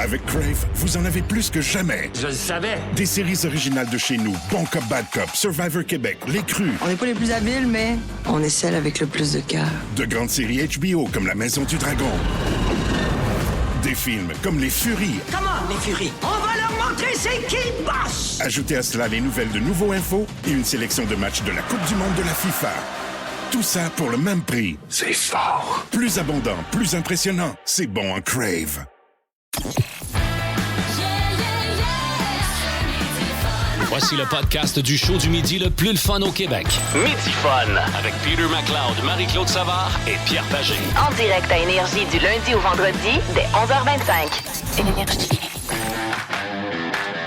Avec Crave, vous en avez plus que jamais. Je le savais. Des séries originales de chez nous, Bon Cop, Bad Cop, Survivor Québec, Les Crus. On n'est pas les plus habiles, mais on est celle avec le plus de cœur. De grandes séries HBO comme La Maison du Dragon. Des films comme Les Furies. Comment, les furies? On va leur montrer c'est qui le boss! Ajoutez à cela les nouvelles de Nouveau Info et une sélection de matchs de la Coupe du Monde de la FIFA. Tout ça pour le même prix. C'est fort. Plus abondant, plus impressionnant. C'est bon en Crave. Voici le podcast du show du midi le plus le fun au Québec. Midi Fun avec Peter McLeod, Marie-Claude Savard et Pierre Pagé. En direct à Énergie du lundi au vendredi dès 11h25. Énergie.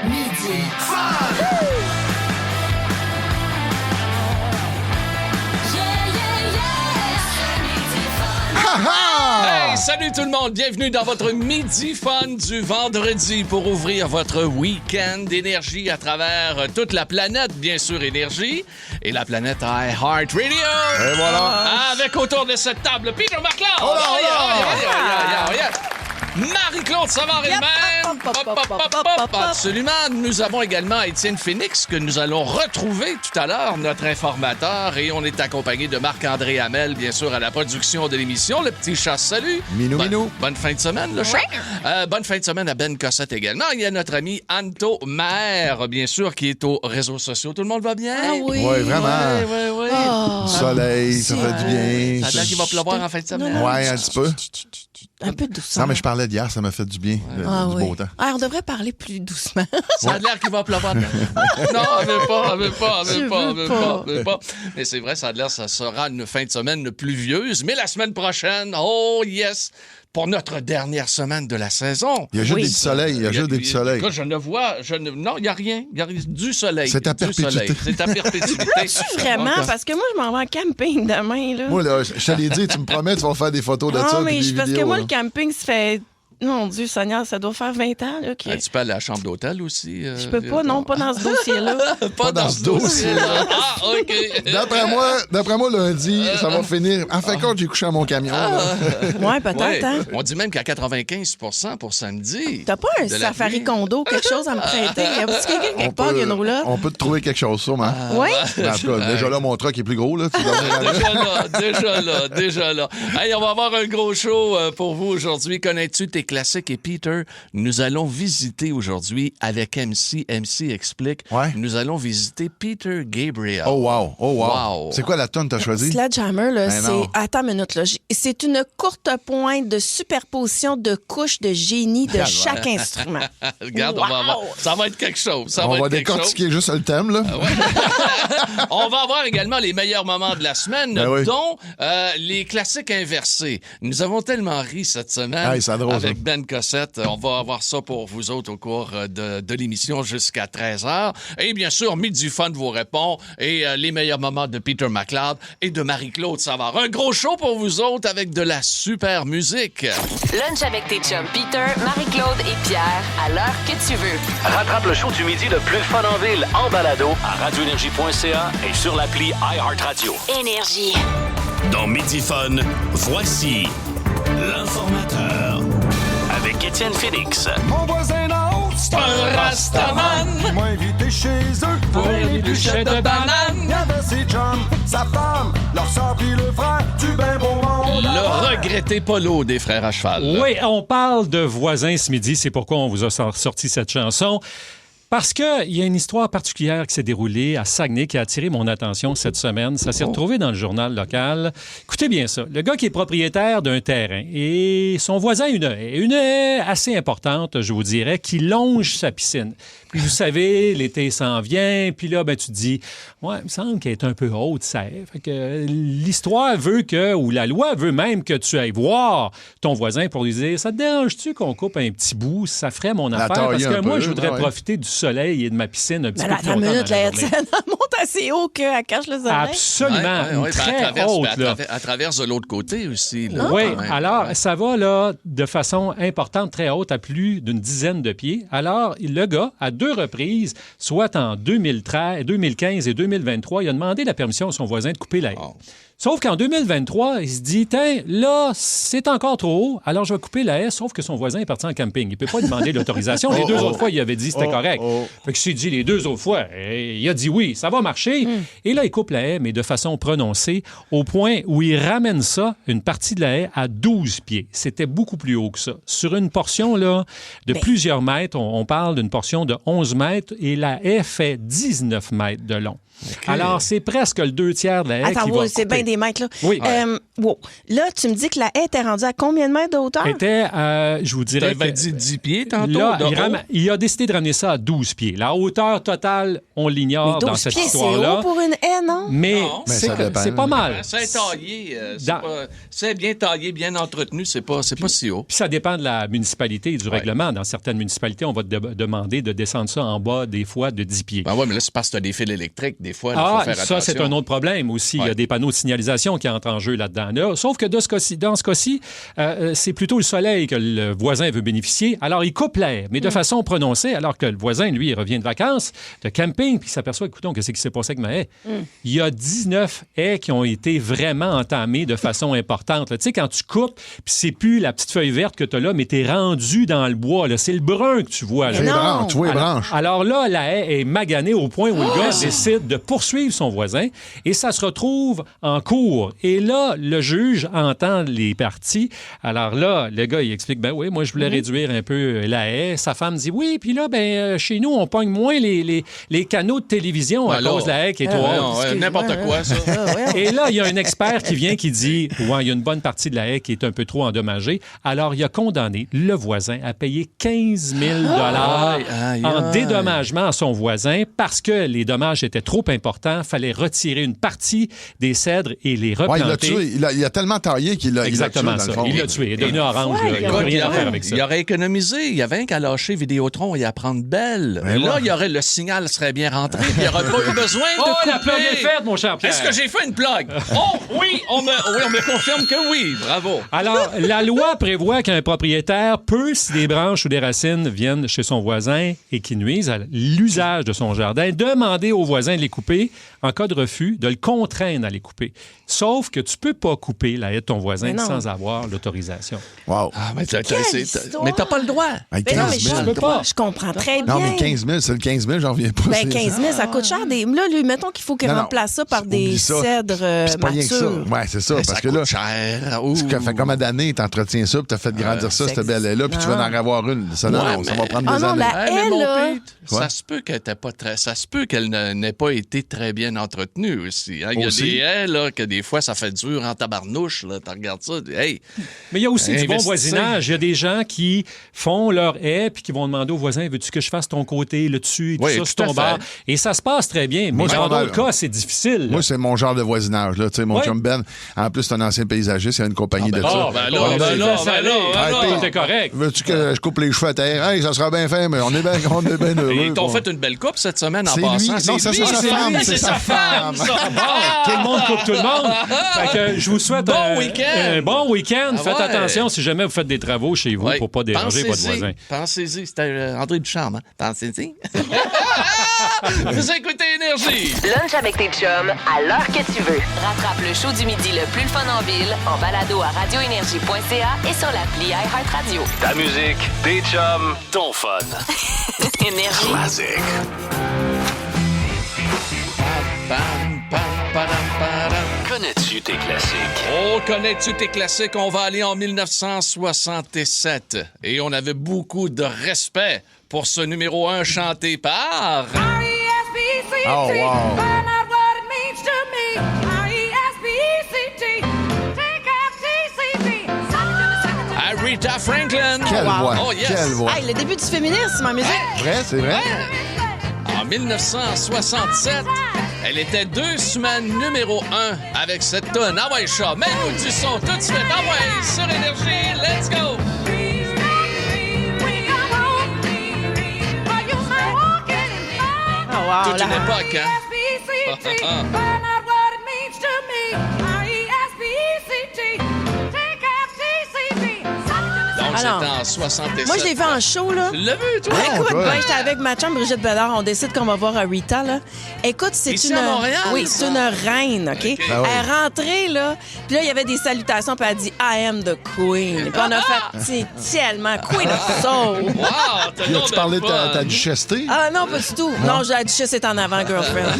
Midi Fun! Hey, salut tout le monde! Bienvenue dans votre Midi Fun du vendredi pour ouvrir votre week-end d'énergie à travers toute la planète, bien sûr, Énergie, et la planète iHeartRadio. Et voilà! Avec autour de cette table, Peter McLeod! Oh là! Marie-Claude Savard elle-même! Absolument! Nous avons également Étienne Phoenix que nous allons retrouver tout à l'heure, notre informateur, et on est accompagné de Marc-André Hamel, bien sûr, à la production de l'émission. Le petit chat, salut! Minou. Bonne fin de semaine, le chat! Bonne fin de semaine à Ben Cossette également. Il y a notre ami Anto Maire, bien sûr, qui est aux réseaux sociaux. Tout le monde va bien? Ah oui! Oui, vraiment. Oui. Du soleil, ça fait du bien. Ça a l'air qu'il va pleuvoir en fin de semaine. Ouais, un petit peu. Un peu doucement. Non, mais je parlais d'hier, ça m'a fait du bien, du beau temps. Ah, on devrait parler plus doucement. Ça a l'air qu'il va pleuvoir. Non, mais pas. Mais c'est vrai, ça a l'air ça sera une fin de semaine pluvieuse. Mais la semaine prochaine, oh yes, pour notre dernière semaine de la saison. Il y a juste des petits soleils. Il y a juste des petits soleils. Écoute, non, il n'y a rien. Il y a du soleil. C'est ta perpétuité. C'est ta perpétuité. Vraiment, parce que moi, je m'en vais en camping demain. Là. Moi, là, je te l'ai dit, tu me promets, tu vas faire des photos de ça. Non, mais puis des parce que vidéos, moi, là. le camping, ça fait... Mon Dieu, Seigneur, ça doit faire 20 ans. Là, que... Tu peux aller à la chambre d'hôtel aussi? Je peux pas, non, pas dans ce dossier-là. Pas dans ce dossier-là. Ah, OK. D'après moi, lundi, ça va finir. En fin de compte, j'ai couché à mon camion. là. Ouais, peut-être, Ouais. hein? On dit même qu'à 95 pour samedi. T'as pas un de la safari vie. condo, quelque chose à me prêter? Y a-t-il quelqu'un quelque part qui a une roulotte? On peut te trouver quelque chose, sûrement. Oui? En tout cas, déjà là, mon truck est plus gros. Là, tu dormir Déjà là. Hey, on va avoir un gros show pour vous aujourd'hui. Connais-tu tes classiques? Et Peter, nous allons visiter aujourd'hui avec MC. MC explique. Ouais. Nous allons visiter Peter Gabriel. Oh, wow. Wow. C'est quoi la tonne que t'as choisie? Sledgehammer, là, Ben non. c'est... Attends une minute, là. C'est une courte pointe de superposition de couches de génie de chaque instrument. Regarde, on va avoir... Ça va être quelque chose. On va décortiquer juste le thème, là. On va avoir également les meilleurs moments de la semaine, Ben oui. dont les classiques inversés. Nous avons tellement ri cette semaine Hey, c'est drôle, avec ça. Ben Cossette. On va avoir ça pour vous autres au cours de l'émission jusqu'à 13h. Et bien sûr, Midi Fun vous répond et les meilleurs moments de Peter McLeod et de Marie-Claude Savard. Un gros show pour vous autres avec de la super musique. Lunch avec tes chums Peter, Marie-Claude et Pierre à l'heure que tu veux. Rattrape le show du midi le plus fun en ville en balado à radioénergie.ca et sur l'appli iHeartRadio. Énergie. Dans Midi Fun, voici l'informateur avec Étienne Phoenix. Mon voisin d'en haut, c'est un rastaman. Il m'a invité chez eux Pour les bûchets de bananes. Il y avait ses chums, sa femme, leur sœur puis le frère, du ben beau monde. Le regretté Polo des Frères à Cheval. Oui, on parle de voisins ce midi. C'est pourquoi on vous a sorti cette chanson. Parce qu'il y a une histoire particulière qui s'est déroulée à Saguenay qui a attiré mon attention cette semaine. Ça s'est retrouvé dans le journal local. Écoutez bien ça. Le gars qui est propriétaire d'un terrain et son voisin a une haie assez importante, je vous dirais, qui longe sa piscine. Puis vous savez, l'été s'en vient, puis là, ben, tu te dis, ouais, il me semble qu'elle est un peu haute, ça. Fait que l'histoire veut que, ou la loi veut même que tu ailles voir ton voisin pour lui dire, ça te dérange-tu qu'on coupe un petit bout? Ça ferait mon affaire. Parce tailler que un moi, peu, je voudrais ouais. profiter du soleil et de ma piscine un petit peu plus Attends une longtemps minute, dans la la journée. Étienne, elle monte assez haut qu'elle cache les oreilles. Absolument. Très haute, là. Elle traverse de l'autre côté aussi. Là, Oui, quand même. alors ça va là de façon importante, très haute, à plus d'une dizaine de pieds. Alors, le gars, à 2 reprises, soit en 2013, 2015 et 2023, il a demandé la permission à son voisin de couper la haie. Oh. Sauf qu'en 2023, il se dit, tiens, là, c'est encore trop haut, alors je vais couper la haie, sauf que son voisin est parti en camping. Il ne peut pas demander l'autorisation. Les deux autres fois, il avait dit que c'était correct. Fait que s'il dit les 2 autres fois, il a dit oui, ça va marcher. Et là, il coupe la haie, mais de façon prononcée, au point où il ramène ça, une partie de la haie, à 12 pieds. C'était beaucoup plus haut que ça. Sur une portion là, de plusieurs mètres, on parle d'une portion de 11 mètres, et la haie fait 19 mètres de long. Okay. Alors, c'est presque le 2/3 de la haie qui va couper. C'est bien des mètres, là. Oui. Wow. Là, tu me dis que la haie était rendue à combien de mètres de hauteur? Était, je vous dirais... Tu avais dit 10 pieds tantôt? Là, il a décidé de ramener ça à 12 pieds. La hauteur totale, on l'ignore dans cette histoire-là. C'est haut pour une haie, non? Mais c'est pas mal. C'est taillé. C'est bien taillé, bien entretenu. C'est pas si haut. Puis ça dépend de la municipalité et du règlement. Dans certaines municipalités, on va te demander de descendre ça en bas, des fois, de 10 pieds. Ben oui, mais là, c'est parce que tu as des fils électriques. Des fois, il faut faire attention. Ça, c'est un autre problème aussi. Il y a des panneaux de signalisation qui entrent en jeu là-dedans. Là, sauf que dans ce cas-ci, c'est plutôt le soleil que le voisin veut bénéficier. Alors, il coupe la haie, mais de façon prononcée, alors que le voisin, lui, il revient de vacances, de camping, puis il s'aperçoit, écoutons, qu'est-ce qui s'est passé avec ma haie? Il y a 19 haies qui ont été vraiment entamées de façon importante. Tu sais, quand tu coupes, puis c'est plus la petite feuille verte que tu as là, mais tu es rendu dans le bois. Là. C'est le brun que tu vois. Là. Tu vois les branches. Alors là, la haie est maganée au point où le gars décide de poursuivre son voisin, et ça se retrouve en cours. Et là, le juge entend les parties. Alors là, le gars, il explique, ben oui, moi, je voulais réduire un peu la haie. Sa femme dit, oui, puis là, chez nous, on pogne moins les canaux de télévision à cause de la haie qui est trop haute. N'importe quoi, ça. Et là, il y a un expert qui vient qui dit, ouais, il y a une bonne partie de la haie qui est un peu trop endommagée. Alors, il a condamné le voisin à payer 15 000 $ en dédommagement à son voisin parce que les dommages étaient trop importants. Il fallait retirer une partie des cèdres et les replanter. Ouais, il a tellement taillé qu'il l'a tué. Exactement ça. Il l'a tué. Il est devenu orange. Il n'y a rien à faire avec ça. Il aurait économisé. Il y avait qu'à lâcher Vidéotron et à prendre Belle. Là, le signal serait bien rentré. Il n'y aurait pas eu besoin de couper. La plug est faite, mon cher Pierre. Est-ce que j'ai fait une plug? Oui, on me confirme que oui. Bravo. Alors, la loi prévoit qu'un propriétaire peut, si des branches ou des racines viennent chez son voisin et qui nuisent à l'usage de son jardin, demander au voisin de les couper. En cas de refus, de le contraindre à les couper. Sauf que tu peux pas couper la haie de ton voisin sans avoir l'autorisation. Wow. Mais t'as pas le droit. Je comprends très bien. Non, mais 15 000, c'est le 15 000, j'en reviens pas. 15 000, ça coûte cher. Là, lui, mettons qu'il faut qu'il remplace ça par des cèdres matures. Oui, c'est ça. Parce que là, tu fais comme d'années, tu entretiens ça, puis tu as fait grandir ça, cette belle haie-là, puis tu vas en avoir une. Ça va prendre des années. La haie, là... Ça se peut qu'elle n'ait pas été très bien entretenue aussi. Il y a des haies, là, que des fois, ça fait dur en tabarnouche. Tu regardes ça. Hey, mais il y a aussi du bon voisinage. Il y a des gens qui font leur haie puis qui vont demander au voisin, veux-tu que je fasse ton côté, le dessus et tout ça, sur ton bar? Et ça se passe très bien. Mais dans d'autres cas, c'est difficile. Moi, c'est mon genre de voisinage. Là. Mon chum Ben, en plus, c'est un ancien paysagiste. Il y a une compagnie de ça. T'es correct. Veux-tu que je coupe les cheveux à terre? Hey, ça sera bien fait, mais on est bien heureux. Ils t'ont fait une belle coupe cette semaine en passant. Non, ça, c'est sa femme. C'est sa femme. Tout le monde coupe tout le monde. Fait que je vous souhaite un bon week-end. Faites attention si jamais vous faites des travaux chez vous pour pas déranger votre voisin. Pensez-y. C'était André Ducharme. Pensez-y. Vous écoutez Énergie. Lunch avec tes chums à l'heure que tu veux. Rattrape le show du midi le plus fun en ville en balado à radioénergie.ca et sur l'appli iHeartRadio. Ta musique, tes chums, ton fun. Énergie. Classique. Connais-tu tes classiques? Oh, connais-tu tes classiques? On va aller en 1967. Et on avait beaucoup de respect pour ce numéro 1 chanté par... Oh, wow. Aretha Franklin. Quelle voix. Oh, yes. Quelle voix. Hey, le début du féminisme en musique. C'est vrai? En 1967, elle était 2 semaines numéro 1 avec cette tonne. Ah ouais, chat, mets-nous du son tout de suite. Ah ouais, sur Énergie, let's go! Oh, wow, toute une époque, hein? Ah C'était Alors, en 67. Moi, je l'ai vu en show, là. Tu l'as vu, toi? Écoute, ouais. ben, j'étais avec ma chum Brigitte Bédard. On décide qu'on va voir Rita, là. Écoute, c'est Ici une... à Montréal, Oui, ça? c'est une reine, OK? Ah oui. Elle est rentrée, là. Puis là, il y avait des salutations, puis elle a dit « I am the queen ». Puis on a fait « C'est tellement Queen of Soul ». Wow, t'as Puis donc as-tu parlé de fun. ta duchesseté? Ah non, pas du tout. Non, j'ai la duchesse est en avant, girlfriend.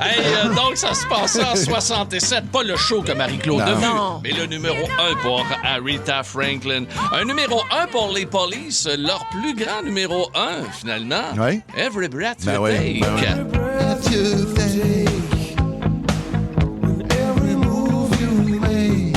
Hey, donc, ça se passait en 67. Pas le show que Marie-Claude a vu, Non. mais le numéro 1 pour Aretha Franklin. Un numéro 1 pour les Police, leur plus grand numéro 1, finalement. Oui. Every Breath Ben You oui, Take. ben oui. Every move you make,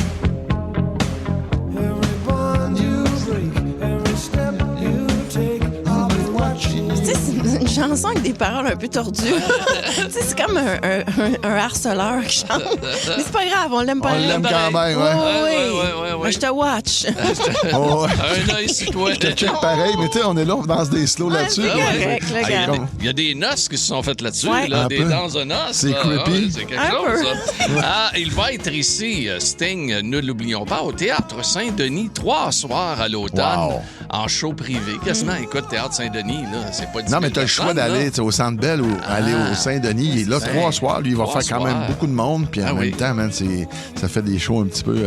every bond you break, every step you take, I'll be watching. Tu sais, c'est une chanson avec des paroles un peu tordues. Tu sais, c'est comme un harceleur qui chante. Mais c'est pas grave, on l'aime pas. On l'aime quand même, ouais. Oui. Mais je te watch. Oh, ouais. Un œil sur toi. Je te check pareil, mais tu sais, on est là, on danse des slows là-dessus. c'est correct, là, Ah, regarde. il y a des noces qui se sont faites là-dessus, Ouais. là, Un des peu. danses de noces. C'est là. creepy. Ouais, c'est quelque Un chose, peu. ça. Ah, il va être ici, Sting, ne l'oublions pas, au Théâtre Saint-Denis, 3 soirs à l'automne, Wow. en show privé. Quasiment, écoute, Théâtre Saint-Denis, là, c'est pas 10 Non, 000 mais tu as le choix personnes, d'aller là. tu sais, au Centre Bell ou aller au Saint-Denis. Il est là 3 soirs. Lui, il va 3 faire quand même soirs. beaucoup de monde. Puis en Ah même oui. temps, man, ça fait des shows un petit peu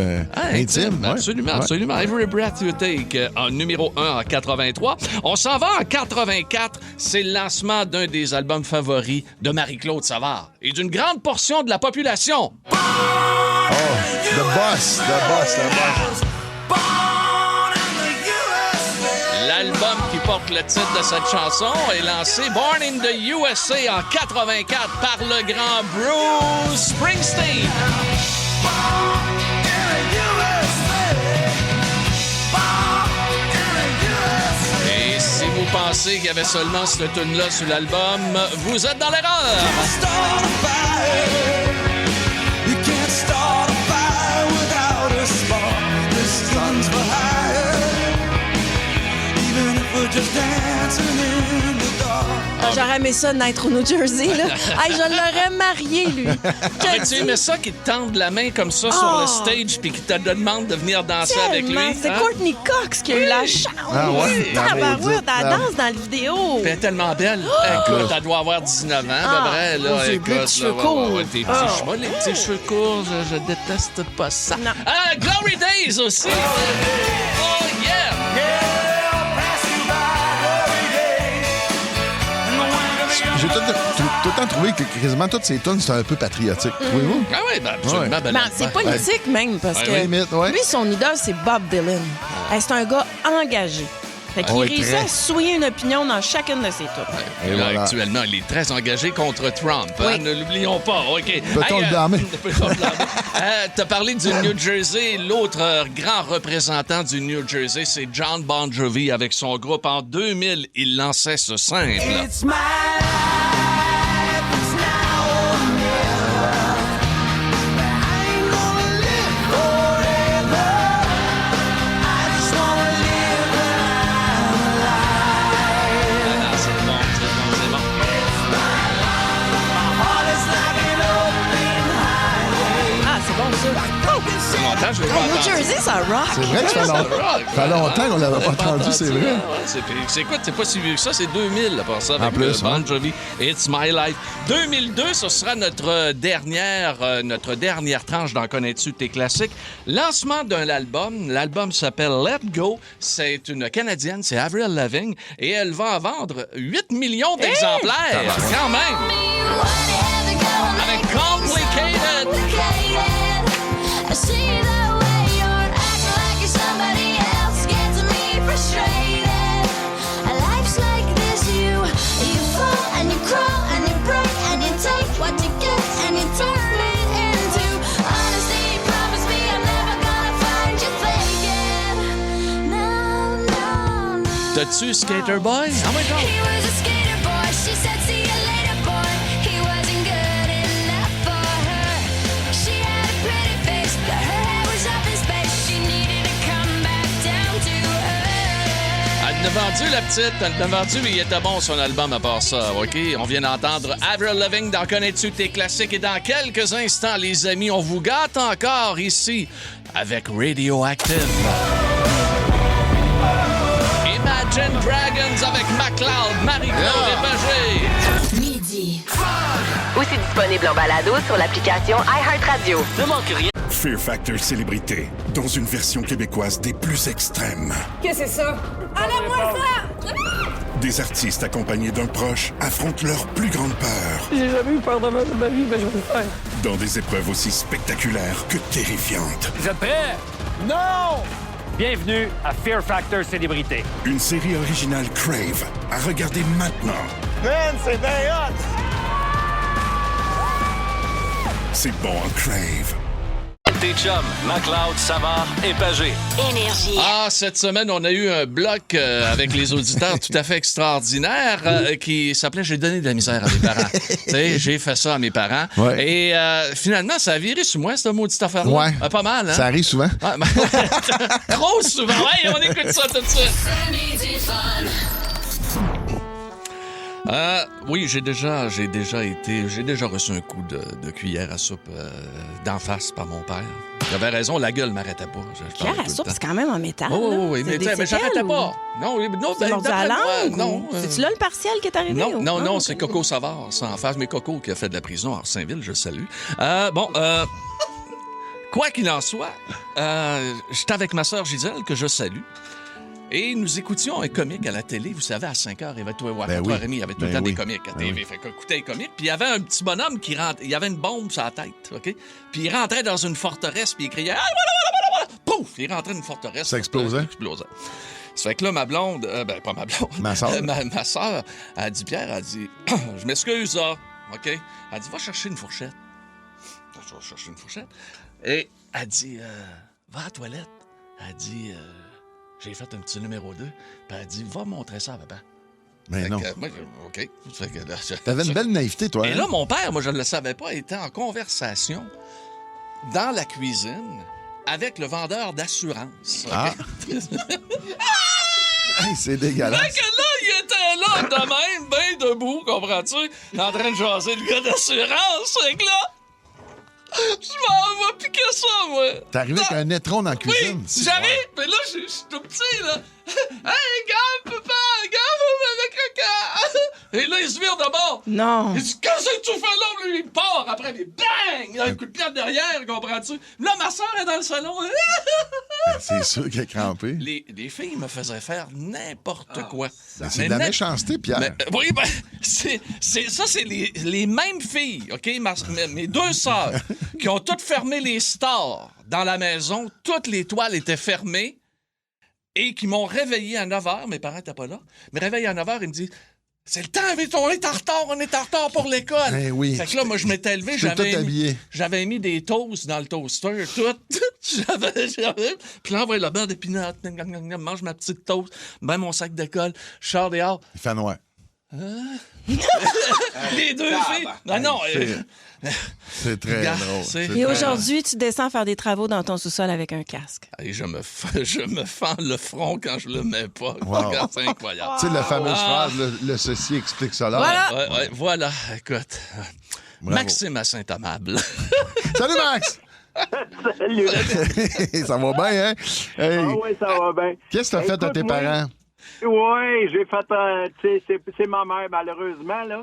intimes. Ouais. Absolument, Ouais. absolument. Every Breath You Take, en numéro 1 en 83. On s'en va en 84. C'est le lancement d'un des albums favoris de Marie-Claude Savard et d'une grande portion de la population. Oh, The Boss. L'album qui porte le titre de cette chanson est lancé Born in the USA en 84 par le grand Bruce Springsteen. Et si vous pensez qu'il y avait seulement cette tune-là sur l'album, vous êtes dans l'erreur. You can't start a fire without a spark. This gun's for hire. Even if we're just dancing in the dark. Ah, j'aurais aimé ça naître au New Jersey, là. Hey, je l'aurais marié, lui. Aurais-tu aimé ça qu'il te tende la main comme ça sur le stage puis qu'il te demande de venir danser avec lui? C'est hein? Courtney Cox qui a eu la chance. Ah ouais? Tabarouette, La elle danse dans la vidéo. Elle est tellement belle. Écoute, elle doit avoir 19 ans, à peu près. Là, aux yeux écoute, bleus, petits cheveux ouais, courts. ouais, tes petits cheveux, les petits cheveux courts, je déteste pas ça. Non. Ah, Glory Days aussi. Oh, yeah! J'ai tout le temps trouvé que quasiment toutes ces tunes, c'est un peu patriotique. Trouvez-vous? Ah oui, ben absolument. Ouais. Ben, Ben, c'est politique même, parce que limite, ouais. lui, son idole, c'est Bob Dylan. Hey, c'est un gars engagé. Fait qu'il Ah ouais, réussit très. à souiller une opinion dans chacune de ses tunes. Et Là, voilà. actuellement, il est très engagé contre Trump. Hein? Oui. Ne l'oublions pas. OK. Peut-on le blâmer? Peut-on le blâmer? T'as parlé du New Jersey. L'autre grand représentant du New Jersey, c'est John Bon Jovi avec son groupe. En 2000, il lançait ce simple. It's my life, it's now or never. I ain't gonna live forever. I just wanna live when I'm alive. Ah, c'est bon, c'est bon, c'est bon. My heart is like an open highway. Ah, c'est bon, ça. C'est longtemps, je l'ai pas Hey, New entendu. Jersey, ça rock. C'est vrai que ça fait longtemps qu'on l'avait pas entendu, c'est vrai. Écoute, c'est pas si vieux que ça, c'est 2000, pour ça, avec En plus, Bon Jovi, It's My Life. 2002, ce sera notre dernière tranche d'en connais-tu tes classiques. Lancement d'un album. L'album s'appelle Let Go. C'est une Canadienne, c'est Avril Lavigne, et elle va en vendre 8 millions d'exemplaires. Quand même! Avec Complicated. T'as-tu Skater Boy? Ah ouais, donc. He was a skater boy. She said, see you later, boy. He wasn't good enough for her. She had a pretty face, but her head was up in space. She needed to come back down to earth. Elle Elle l'a vendu, la petite. Elle l'a vendu, mais il était bon, son album, à part ça. OK? On vient d'entendre Avril Lavigne dans Connais-tu tes classiques? Et dans quelques instants, les amis, on vous gâte encore ici avec Radioactive. Imagine Dragons avec MacLeod, Marie-Claude et Pagé. Midi. Aussi disponible en balado sur l'application iHeartRadio. Ne manque rien. Fear Factor Célébrité, dans une version québécoise des plus extrêmes. Qu'est-ce que c'est ça? Enlève-moi ça! Des artistes accompagnés d'un proche affrontent leur plus grande peur J'ai jamais eu peur de ma vie, mais je vais le faire. dans des épreuves aussi spectaculaires que terrifiantes. Vous êtes prêts? Non! Bienvenue à Fear Factor Célébrité. Une série originale Crave à regarder maintenant. Man, c'est bien hot! C'est bon en Crave. Tes chums, MacLeod, Savard et Pagé. Énergie. Ah, cette semaine, on a eu un bloc avec les auditeurs tout à fait extraordinaire qui s'appelait « J'ai donné de la misère à mes parents ». Tu sais, j'ai fait ça à mes parents. Ouais. Et finalement, ça a viré sur moi, cette maudite affaire-là. Ouais. Pas mal, hein? Ça arrive souvent. Ah, ben, trop souvent. Ouais, on écoute ça tout de suite. Oui, j'ai déjà reçu un coup de cuillère à soupe d'en face par mon père. J'avais raison, la gueule m'arrêtait pas. Cuillère à soupe, c'est quand même en métal. Oui, là. mais j'arrêtais pas. Non, C'est mordu à la langue? Non. C'est-tu là le partiel qui est arrivé? Non, c'est Coco Savard, ça en face. Mais Coco qui a fait de la prison à Saint-Ville, je le salue. Quoi qu'il en soit, j'étais avec ma sœur Gisèle, que je salue. Et nous écoutions un comique à la télé, vous savez, à 5 h, il y avait toi, Rémi, il y avait tout le temps des comiques à TV. Fait qu'on écoutait les comiques, puis il y avait un petit bonhomme qui rentre, il y avait une bombe sur la tête, OK? Puis il rentrait dans une forteresse, puis il criait « Ah, voilà! » Pouf! Il rentrait dans une forteresse. Ça explosait? Ça fait que là, ma blonde, pas ma blonde, ma sœur, ma sœur, elle dit, Pierre, elle dit « Je m'excuse, là, OK? » Elle dit « Va chercher une fourchette. » Je vais chercher une fourchette. Et elle dit « Va à la toilette. » Elle dit j'ai fait un petit numéro 2, puis elle dit, va montrer ça à papa. Mais non. Moi, OK. T'avais une belle naïveté, toi. Et hein? là, mon père, moi, je ne le savais pas, était en conversation dans la cuisine avec le vendeur d'assurance. Ah. Okay? Hey, c'est dégueulasse. Fait que là, il était là, de même, bien debout, comprends-tu? En train de jaser le gars d'assurance. Fait que là, je m'en vais piquer ça, moi. T'es arrivé avec un étron dans la cuisine. Oui, j'arrive, mais là, je suis tout petit, là. Hey, regarde, papa, regarde, le caca. Et là, il se vire de bord. Non. Il dit, qu'est-ce que tu fais là? Lui, il part après, mais bang! Il a un coup de pied derrière, comprends-tu? Là, ma soeur est dans le salon. C'est sûr qu'elle est crampée. Les filles me faisaient faire n'importe quoi. C'est de la méchanceté, Pierre. Oui, c'est les mêmes filles, OK? Mes deux sœurs, qui ont toutes fermé les stores dans la maison. Toutes les toiles étaient fermées et qui m'ont réveillé à 9 h. Mes parents n'étaient pas là. Ils me réveillent à 9 h. Ils me disent, c'est le temps, on est en retard pour l'école. Eh oui. Fait que là, moi, je m'étais levé, j'avais mis des toasts dans le toaster, tout. Puis là, on va le beurre d'épinards, mange ma petite toast, mets mon sac d'école, je sors dehors. Il fait noir. Les deux filles. Non. C'est très drôle. Et aujourd'hui, tu descends faire des travaux dans ton sous-sol avec un casque. Et je me fends le front quand je le mets pas. Wow. C'est incroyable. Tu sais, la fameuse phrase, le ceci explique cela. Voilà. Voilà. Écoute. Bravo. Maxime à Saint-Amable. Salut, Max! Salut! Ça va bien, hein? Hey. Ah oui, ça va bien. Qu'est-ce que t'as fait à tes parents? Oui, j'ai fait... c'est ma mère, malheureusement, là.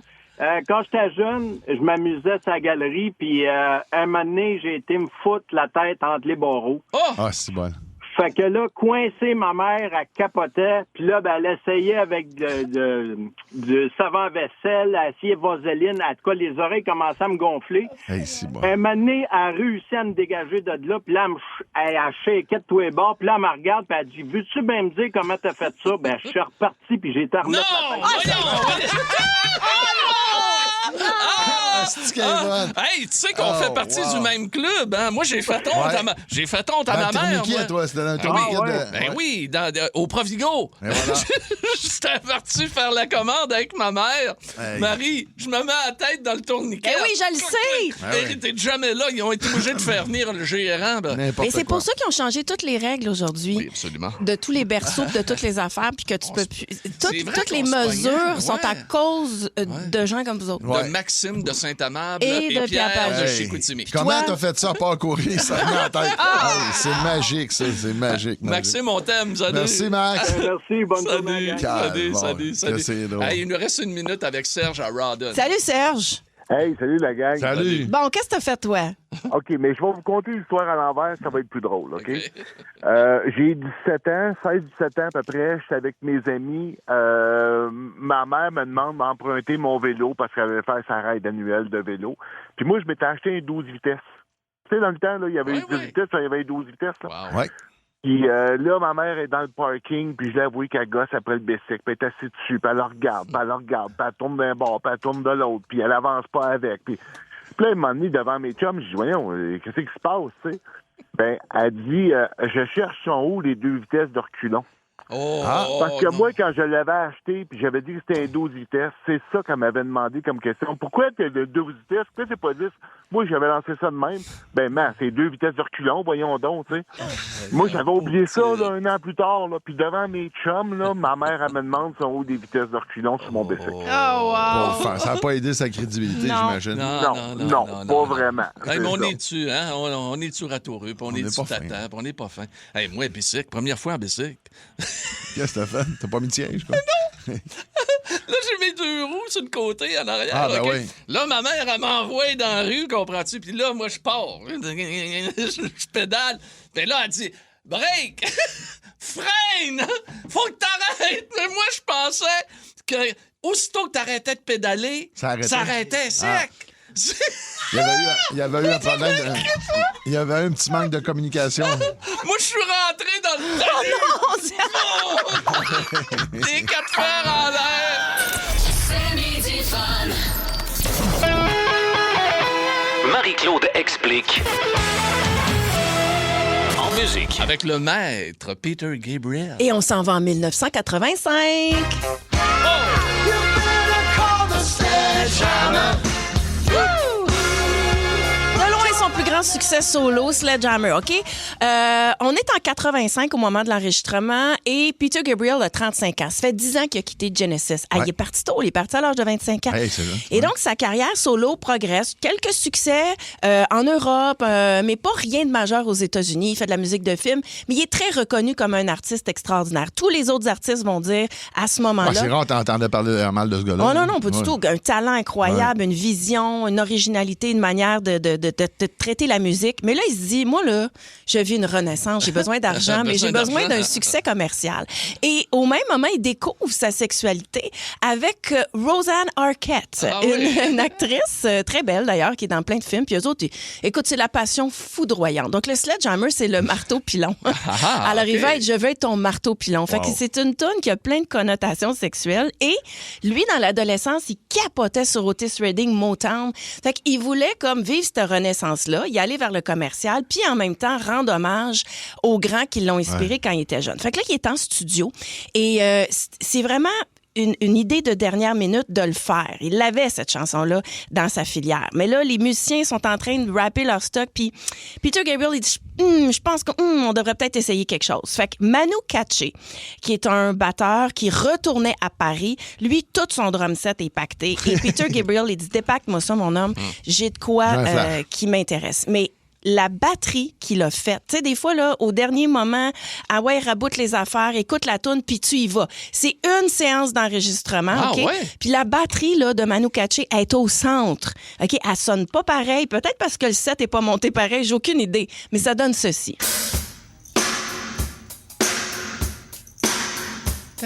Quand j'étais jeune, je m'amusais sur la galerie, puis un moment donné, j'ai été me foutre la tête entre les barreaux. Ah, c'est bon. Fait que là, coincé, ma mère, elle capotait. Puis là, ben, elle essayait avec du savon à vaisselle, elle essayait vaseline. En tout cas, les oreilles commençaient à me gonfler. Hey, c'est bon. Un moment donné, elle a réussi à me dégager de là. Puis là, elle a shaké de tous les bords. Puis là, elle me regarde, puis elle dit, veux-tu bien me dire comment t'as fait ça? Ben, je suis reparti, puis j'ai été remettre la tête. c'est qu'elle est bonne. Hey, tu sais qu'on fait partie du même club, hein? Moi, j'ai fait honte à ma mère. Tourniquet, toi, c'était dans un tourniquet de... Ben oui, au Provigo. Voilà. J'étais parti faire la commande avec ma mère. Hey. Marie, je me mets la tête dans le tourniquet. Ben oui, je le sais. Et t'es jamais là. Ils ont été obligés de faire venir le gérant. Et c'est pour ça qu'ils ont changé toutes les règles aujourd'hui. Oui, absolument. De tous les berceaux, de toutes les affaires, puis que tu peux plus. Toutes les qu'on se mesures pognait. sont à cause de gens comme vous autres. De Maxime de Saint-Amable Et et de Pierre Pierre de Pagé. chez Chicoutimi. Comment t'as fait ça à part courir? Ça me met en tête. Hey, c'est magique, ça. C'est magique. Maxime, on t'aime. Salut. Merci, Max. Merci, bonne journée. Salut. C'est drôle. Hey, il nous reste 1 minute avec Serge à Rawdon. Salut, Serge. Hey, salut la gang. Salut. Bon, qu'est-ce que t'as fait, toi? OK, mais je vais vous conter l'histoire à l'envers, ça va être plus drôle, OK? J'ai 17 ans, 16-17 ans à peu près, j'étais avec mes amis. Ma mère me demande d'emprunter mon vélo parce qu'elle avait fait sa ride annuelle de vélo. Puis moi, je m'étais acheté un 12 vitesses. Tu sais, dans le temps, là, il y avait 12 vitesses, il y avait 12 vitesses. Là. Ouais. Puis là, ma mère est dans le parking, puis je l'ai avoué qu'elle gosse après le bicycle, puis elle est assise dessus, puis elle le regarde, puis elle tourne d'un bord, puis elle tourne de l'autre, puis elle avance pas avec. Puis là, elle m'a mis devant mes chums, je dis, voyons, qu'est-ce qui se passe, tu sais? Ben, elle dit, je cherche son haut les 2 vitesses de reculons. Parce que moi, quand je l'avais acheté, puis j'avais dit que c'était un 12 vitesses, c'est ça qu'elle m'avait demandé comme question. Pourquoi t'as le 12 vitesses? Pourquoi c'est pas 10? Moi, j'avais lancé ça de même. Ben, c'est 2 vitesses de reculons, voyons donc, tu sais. Moi, j'avais oublié ça, là, 1 an plus tard, là. Puis devant mes chums, là, ma mère, elle me demande son haut des vitesses de reculons sur mon bicycle. Ça n'a pas aidé sa crédibilité, j'imagine. Non, pas vraiment. Hey, mais on est-tu, hein? On est-tu ratoureux, puis on est-tu tata, puis on n'est pas fin. Hey, moi, bicycle, première fois en bicycle. Qu'est-ce que t'as fait? T'as pas mis de siège, quoi? Non! Là, j'ai mes 2 roues sur le côté, en arrière. Ah, ben okay? oui. Là, ma mère, elle m'envoie dans la rue, comprends-tu? Puis là, moi, je pars. Je pédale. Puis là, elle dit, break! Freine! Faut que t'arrêtes! Mais moi, je pensais que aussitôt que t'arrêtais de pédaler, ça arrêtait sec. Il y avait eu un problème. Il y avait eu un petit manque de communication. Moi, je suis rentré dans le talus. Des 4 fers en l'air. C'est midi fun. Marie-Claude explique. En musique. Avec le maître Peter Gabriel. Et on s'en va en 1985. De loin, son plus grand succès solo, Sledgehammer, OK? On est en 85 au moment de l'enregistrement et Peter Gabriel a 35 ans. Ça fait 10 ans qu'il a quitté Genesis. Ah, il est parti tôt, il est parti à l'âge de 25 ans. Hey, et donc, sa carrière solo progresse. Quelques succès en Europe, mais pas rien de majeur aux États-Unis. Il fait de la musique de film, mais il est très reconnu comme un artiste extraordinaire. Tous les autres artistes vont dire à ce moment-là... C'est rare, t'entendais parler mal de ce gars-là. Oh non, pas du tout. Un talent incroyable, une vision, une originalité, une manière de traiter la musique. Mais là, il se dit, moi, là, je vis une renaissance. J'ai besoin d'argent, mais j'ai besoin d'un succès commercial. Et au même moment, il découvre sa sexualité avec Roseanne Arquette, une actrice très belle, d'ailleurs, qui est dans plein de films. Puis eux autres, écoute, c'est la passion foudroyante. Donc, le Sledgehammer, c'est le marteau pilon. Alors, il va être, je veux être ton marteau pilon. Fait que c'est une toune qui a plein de connotations sexuelles. Et lui, dans l'adolescence, il capotait sur Otis Redding, Motown. Fait qu'il voulait comme vivre cette renaissance-là, y aller vers le commercial, puis en même temps rendre hommage aux grands qui l'ont inspiré quand il était jeune. Fait que là, il est en studio et c'est vraiment une idée de dernière minute de le faire. Il avait cette chanson-là dans sa filière. Mais là, les musiciens sont en train de rapper leur stock, puis Peter Gabriel, il dit je pense qu'on devrait peut-être essayer quelque chose. Fait que Manu Katché, qui est un batteur qui retournait à Paris, lui, tout son drum set est pacté. Et Peter Gabriel, il dit dépacte-moi ça, mon homme, j'ai de quoi qui m'intéresse. Mais la batterie qu'il a faite. Tu sais, des fois, là, au dernier moment, ah ouais, raboute les affaires, écoute la toune, puis tu y vas. C'est une séance d'enregistrement, OK? Puis la batterie, là, de Manu Katché, elle est au centre, OK? Elle sonne pas pareil, peut-être parce que le set est pas monté pareil, j'ai aucune idée, mais ça donne ceci. Tu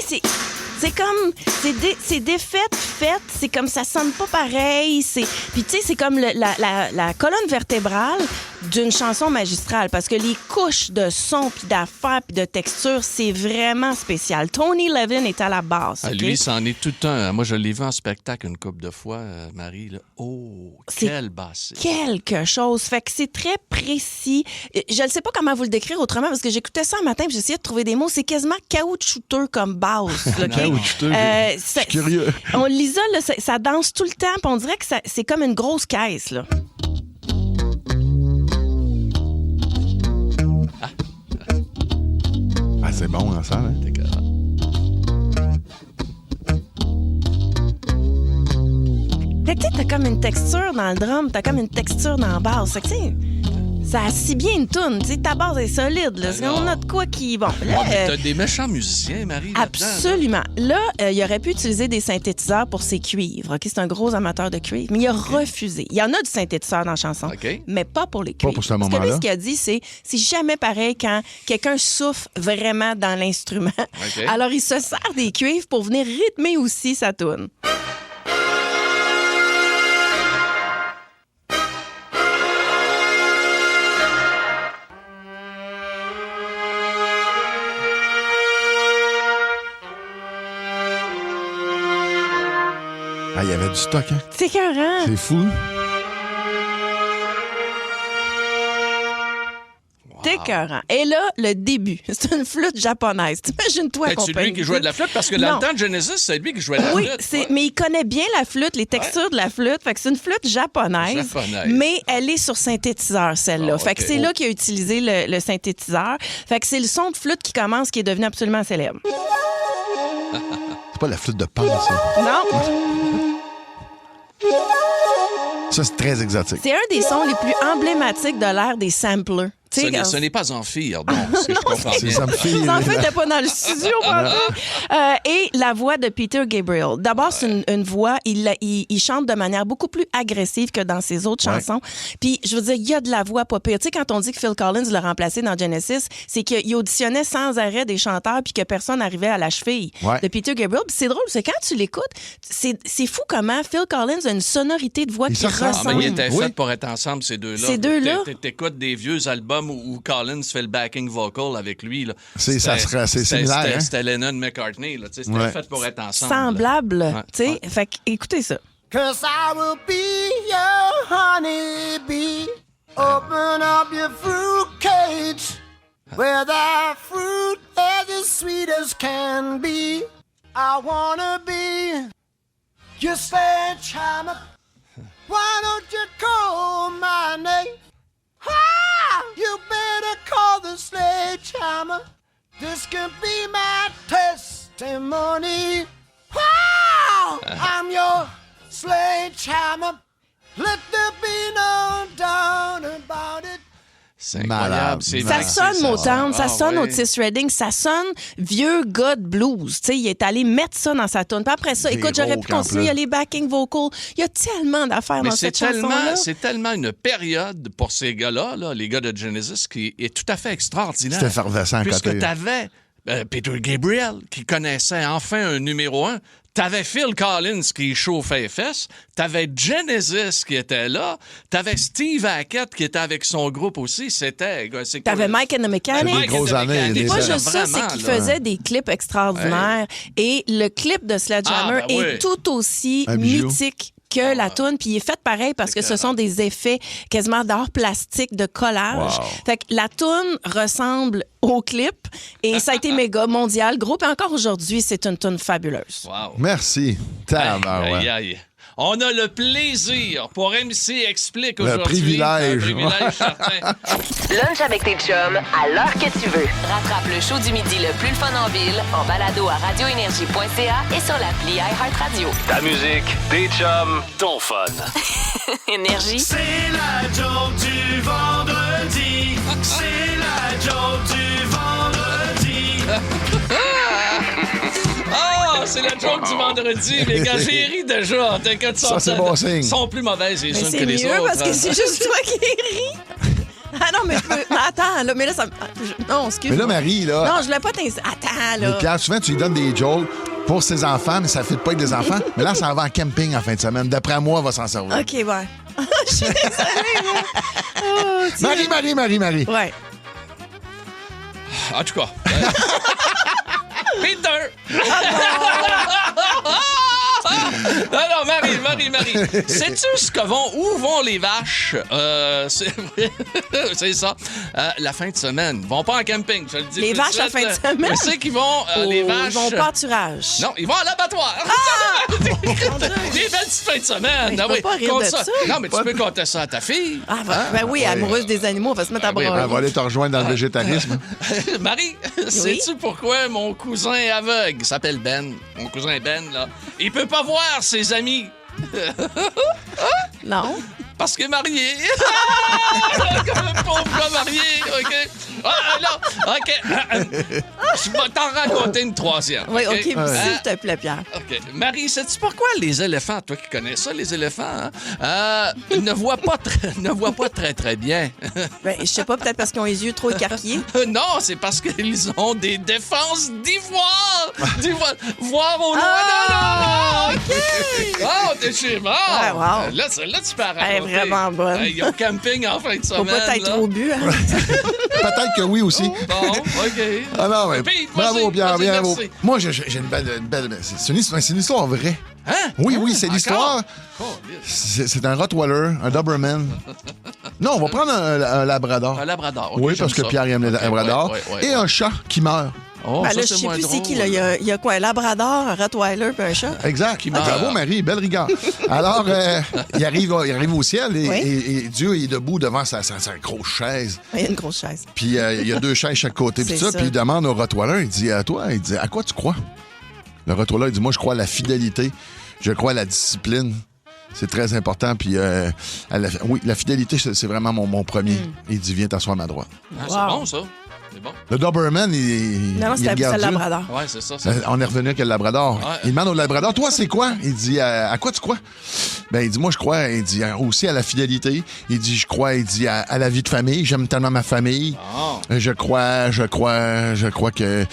sais, c'est comme, c'est défaite, faite, c'est comme ça sonne pas pareil. Puis tu sais, c'est comme la colonne vertébrale d'une chanson magistrale parce que les couches de son, puis d'affaires, puis de texture, c'est vraiment spécial. Tony Levin est à la base. Ah, OK? lui, c'en est tout un. Moi, je l'ai vu en spectacle une couple de fois, Marie. Là. Oh, quel bassiste. Quelque chose. Fait que c'est très précis. Je ne sais pas comment vous le décrire autrement parce que j'écoutais ça un matin et j'essayais de trouver des mots. C'est quasiment caoutchouteux comme basse. OK? Caoutchouteux. Je suis curieux. On l'isole, là, ça danse tout le temps puis on dirait que c'est comme une grosse caisse. Là. Ah, c'est bon, dans ça, hein? Fait que tu sais, t'as comme une texture dans le drum, t'as comme une texture dans la basse. Fait que tu sais, ça assit bien une toune. Tu sais, ta base est solide. Là. On a de quoi qui... Bon, là, t'as des méchants musiciens, Marie. Absolument. Là, il aurait pu utiliser des synthétiseurs pour ses cuivres. OK? C'est un gros amateur de cuivre, mais il a refusé. Il y en a du synthétiseur dans la chanson, mais pas pour les cuivres. Pas pour ce moment-là. Parce que lui, ce qu'il a dit, c'est jamais pareil quand quelqu'un souffle vraiment dans l'instrument. OK. Alors, il se sert des cuivres pour venir rythmer aussi sa toune. Ah, il y avait du stock, hein? C'est écœurant. C'est fou. C'est écœurant. Et là, le début, c'est une flûte japonaise. T'imagines-toi C'est lui qui jouait de la flûte? Parce que dans le temps de Genesis, c'est lui qui jouait de la flûte. Oui, mais il connaît bien la flûte, les textures de la flûte. Fait que c'est une flûte japonaise, mais elle est sur synthétiseur, celle-là. Fait que c'est là qu'il a utilisé le synthétiseur. Fait que c'est le son de flûte qui commence qui est devenu absolument célèbre. C'est pas la flûte de pan, ça. Non. Ça, c'est très exotique. C'est un des sons les plus emblématiques de l'ère des samplers. Ce n'est pas Amphire, donc, si je comprends bien. C'est Amphire. Amphire n'était pas dans le studio. Et la voix de Peter Gabriel. D'abord, c'est une voix, il chante de manière beaucoup plus agressive que dans ses autres chansons. Puis, je veux dire, il y a de la voix pas pire. Tu sais, quand on dit que Phil Collins l'a remplacé dans Genesis, c'est qu'il auditionnait sans arrêt des chanteurs puis que personne n'arrivait à la cheville de Peter Gabriel. Puis c'est drôle, c'est quand tu l'écoutes, c'est fou comment Phil Collins a une sonorité de voix qui ressemble. Mais il était fait pour être ensemble, ces deux-là. Ces deux-là. T'écoutes des vieux albums où Collins fait le backing vocal avec lui. Là. C'est similaire. Hein? C'était Lennon-McCartney. C'était fait pour être ensemble. Semblable. Tu sais, fait écoutez ça. 'Cause I will be your honeybee. Open up your fruit cage where the fruit is as sweet as can be. I wanna be your sledgehammer. Why don't you call my name? Ah, you better call the sledgehammer. This can be my testimony. Ah, I'm your sledgehammer. Let there be no doubt about it. C'est incroyable. Ça sonne Motown, ça sonne Otis Redding, ça sonne vieux gars de blues. T'sais, il est allé mettre ça dans sa tune. Puis après ça, écoute, j'aurais pu continuer. Il y a les backing vocals. Il y a tellement d'affaires dans cette chanson-là. C'est tellement une période pour ces gars-là, les gars de Genesis, qui est tout à fait extraordinaire. C'est effervescent. Puisque t'avais Peter Gabriel, qui connaissait enfin un numéro 1. T'avais Phil Collins qui chauffait les fesses. T'avais Genesis qui était là. T'avais Steve Hackett qui était avec son groupe aussi. T'avais Mike and the Mechanics. Des grosses années. C'est pas juste ça, c'est qu'il faisait des clips extraordinaires. Et le clip de Sledgehammer est tout aussi mythique que la toune, puis il est fait pareil parce que ce sont des effets quasiment d'art plastique, de collage. Fait que la toune ressemble au clip et ça a été méga mondial, gros, et encore aujourd'hui, c'est une toune fabuleuse. Wow. Merci. On a le plaisir pour MC Explique aujourd'hui. Le privilège. Certain. Lunch avec tes chums à l'heure que tu veux. Rattrape le show du midi le plus fun en ville en balado à radioénergie.ca et sur l'appli iHeartRadio. Ta musique, tes chums, ton fun. Énergie. C'est la joke du vendredi. C'est la joke du vendredi. C'est la joke du vendredi. Les gars, j'ai ri déjà. T'inquiète, ça, c'est bon signe. Sont plus mauvaises les unes que les autres. C'est mieux parce que c'est juste toi qui ris. Ah non, mais je peux... Attends, là, mais là, ça... Non, excuse-moi. Mais là, Marie, là... Non, je voulais pas t'insister. Attends, là. Mais Pierre, souvent, tu lui donnes des jokes pour ses enfants, mais ça ne fit pas avec des enfants. Mais là, ça va en camping en fin de semaine. D'après moi, elle va s'en servir. OK, ouais. Je suis désolée, là. Oh, Dieu. Marie. Ouais. En tout cas. Peter! Non, Marie. Sais-tu où vont les vaches? C'est ça. La fin de semaine. Ils vont pas en camping, je te le dis. Les vaches la fin de semaine? Je sais qu'ils vont, les vaches... Ils vont au pâturage. Non, ils vont à l'abattoir. Des belles petites fins de semaine. Je peux pas rire compte de ça. ça. Non, mais tu peux compter ça à ta fille. Ah, ben oui, amoureuse des animaux, on va se mettre à brailler. Elle va aller te rejoindre dans le végétarisme. Marie, sais-tu pourquoi mon cousin est aveugle? Il s'appelle Ben. Mon cousin Ben, là. Il peut pas voir ses amis. Non. Parce qu'il est marié. Comme un pauvre gars marié, OK? Je vais t'en raconter une troisième. Oui, OK, s'il te plaît, Pierre. OK. Marie, sais-tu pourquoi les éléphants, toi qui connais ça, les éléphants, ne voient pas très, très bien? Ben, je sais pas, peut-être parce qu'ils ont les yeux trop écarquillés. Non, c'est parce qu'ils ont des défenses d'ivoire. Voir au loin. OK. Oh, t'es chez mort. Ouais, wow. Là, tu peux raconter. Vraiment bonne. Ils ont camping en fin de semaine. Faut pas être trop bu. Hein? Peut-être que oui aussi. Bon, OK. Ah non, mais Pete, bravo, Pierre, bravo. merci. Moi, j'ai une belle... C'est une histoire vraie. Hein? Oui, c'est l'histoire. C'est un Rottweiler, un Doberman. Non, on va prendre un Labrador. Un Labrador, OK, oui, parce j'aime que ça. Pierre aime les Labradors. Ouais. Et un chat qui meurt. Oh, Ben ça, là, je c'est sais moins plus c'est drôle. qui, là. Il y a quoi? Un Labrador, un Rottweiler puis un chat? Exact. Bravo, Marie. Belle rigueur. Alors, il arrive au ciel et Dieu est debout devant sa grosse chaise. Il y a une grosse chaise. Puis il y a deux chaises chaque côté. Puis C'est ça. Puis il demande au Rottweiler, il dit à quoi tu crois? Le Rottweiler, il dit, moi, je crois à la fidélité. Je crois à la discipline. C'est très important. Puis, oui, la fidélité, c'est vraiment mon premier. Il dit, viens t'asseoir à ma droite. Ah, c'est bon, ça. C'est bon. Le Doberman, il Non, c'était regarde le Dieu. Labrador. Ouais, c'est ça. On est revenu avec le Labrador. Ouais. Il demande au Labrador, toi, c'est quoi? Il dit, à quoi tu crois? Ben, il dit, moi, je crois, il dit, aussi à la fidélité. Il dit, je crois, il dit, à la vie de famille. J'aime tellement ma famille. Oh. Je crois que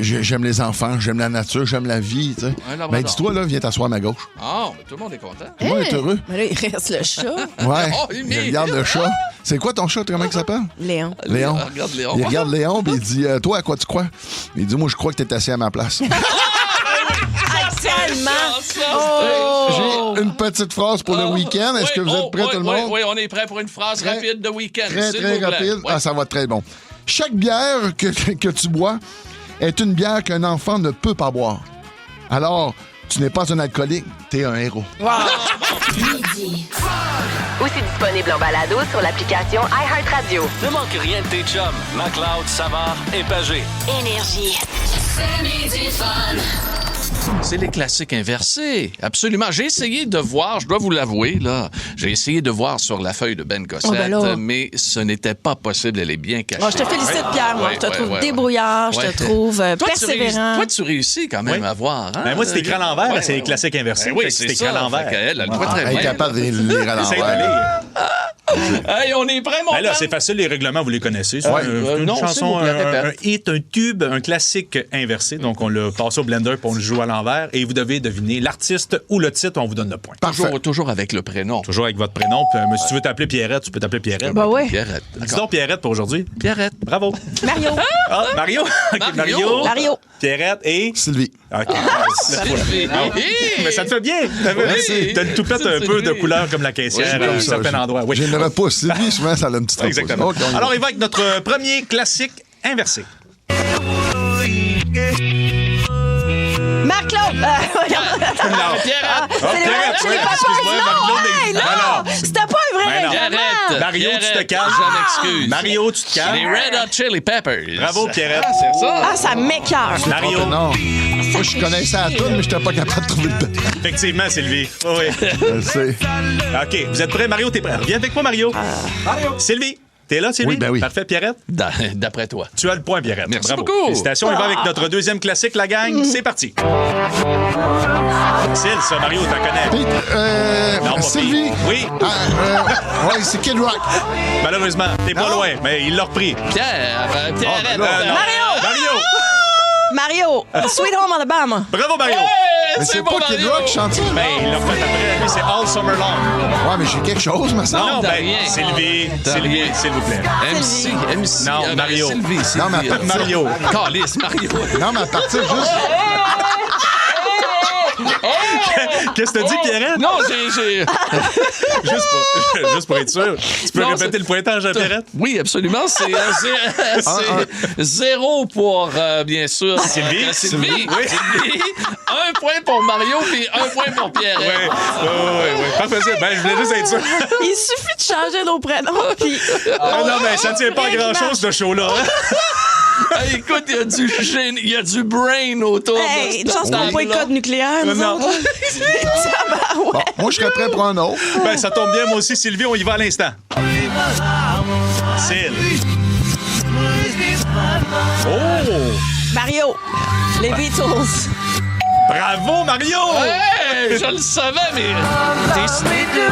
j'aime les enfants, j'aime la nature, j'aime la vie, tu sais. Labrador. Ben, dis-toi, là, viens t'asseoir à ma gauche. Ah, mais tout le monde est content. Tout le monde est heureux. Mais là, il reste le chat. Ouais. Oh, Il regarde le chat. C'est quoi ton chat? Comment il s'appelle? Léon. Léon. Regarde Léon. Il regarde Léon, puis il dit, toi, à quoi tu crois? Il dit, moi, je crois que t'es assis à ma place. Oh! J'ai une petite phrase pour le week-end. Est-ce que vous êtes prêts, tout le monde? Oui, on est prêt pour une phrase rapide de week-end. Très, s'il très vous plaît. rapide. Oui. Ah, ça va être très bon. Chaque bière que tu bois est une bière qu'un enfant ne peut pas boire. Alors, tu n'es pas un alcoolique, t'es un héros. Aussi disponible en balado sur l'application iHeartRadio. Ne manque rien de tes chums, McLeod, Savard et Pagé. Énergie. C'est midi fun. C'est les classiques inversés. Absolument. J'ai essayé de voir, je dois vous l'avouer, là, j'ai essayé de voir sur la feuille de Ben Gossette, ben là. mais ce n'était pas possible. Elle est bien cachée. Bon, je te félicite, Pierre. Moi, je te trouve débrouillard, je te trouve persévérant. Toi, tu réussis quand même à voir. Hein? Ben moi, c'est écrit à l'envers, Ouais, c'est les classiques inversés. Ben oui, Fait que c'est écrit à ça. l'envers. Fait qu'elle, elle le voit très Elle est bien. capable de lire à Essaye de l'envers. lire. Hey, on est prêts, mon Ben là, Ben? c'est facile, les règlements, vous les connaissez. C'est une non, s'il chanson, vous plaît, un répète. hit, un tube, un classique inversé. Donc, on l'a passé au blender puis on le joue à l'envers. Et vous devez deviner l'artiste ou le titre, on vous donne le point. Toujours avec le prénom. Toujours avec votre prénom. Puis, mais si tu veux t'appeler Pierrette, tu peux t'appeler Pierrette. Ben oui. Pierrette. Dis donc Pierrette pour aujourd'hui. Pierrette. Bravo. Mario. Ah, Mario. OK, Mario. Mario. Pierrette et... Sylvie. OK. Sylvie. Mais ça te fait bien. Oui. T'as une toupette un peu de couleur comme la caissière à un certain endroit. Oui. J'ai une repousse. Sylvie, souvent, ça a une petite repousse. Exactement. OK, on y va. Alors, il va avec notre premier classique inversé. Marc-Claude. Non. C'est les Pierrette, c'est oui, les papas. excuse-moi, Marc-Claude. Hey, Non, non. non. C'était pas un vrai Ben non. règlement. Mario, tu te calmes. Je m'excuse. Mario, tu te calmes. Les Red Hot Chili Peppers. Bravo, Pierrette. Ah, c'est ça. Ah, ça m'écoeure. Mario. Non. Moi, je connaissais la toune, mais je n'étais pas capable de trouver le temps. Effectivement, Sylvie. Oh, oui. Je sais. OK, vous êtes prêts? Mario, t'es prêt? Viens avec moi, Mario. Mario. Sylvie. T'es là, Sylvie? Oui, ben oui. Parfait, Pierrette? D'après toi. Tu as le point, Pierrette. Merci Bravo. beaucoup. Félicitations. Il va avec notre deuxième classique, la gang. C'est parti. Facile, ça, Mario, t'en connais. Pete, Non, pas Sylvie. Pete. Oui. Ouais, c'est Kid Rock. Malheureusement, t'es pas Non. loin, mais il l'a repris. Pierrette. Non. Mario. Mario. Mario. Sweet Home Alabama. Bravo, Mario. Mais c'est pas Kid Rock qui chante ça. Ben, il l'a fait après. Lui, c'est All Summer Long. Ouais, mais j'ai quelque chose, me semble. Non, t'as ben, rien. Sylvie, s'il vous plaît. MC. Non, Mario. Sylvie. Non, mais à Mario. Calice, Mario. Non, mais à partir juste... Qu'est-ce que t'as dit, Pierrette? Non, j'ai... Juste pour être sûr. Tu peux répéter le pointage à Pierrette? Oui, absolument. C'est 0 pour, bien sûr, Sylvie. Oui. Sylvie. 1 point pour Mario, puis 1 point pour Pierre. Oui. Parfait. Ben, je voulais juste être sûr. Il suffit de changer nos prénoms, puis... Non, mais ça tient pas à grand-chose, ce show-là. Hey, écoute, il y a du brain autour Hey, de une chance qu'on n'a pas le code nucléaire, nous Non. autres. Bon, moi, je serais prêt pour un autre. Ben, ça tombe bien, moi aussi, Sylvie, on y va à l'instant. Sylvie. Oh! Mario, les Beatles. Bravo, Mario! Hey, je le savais, mais...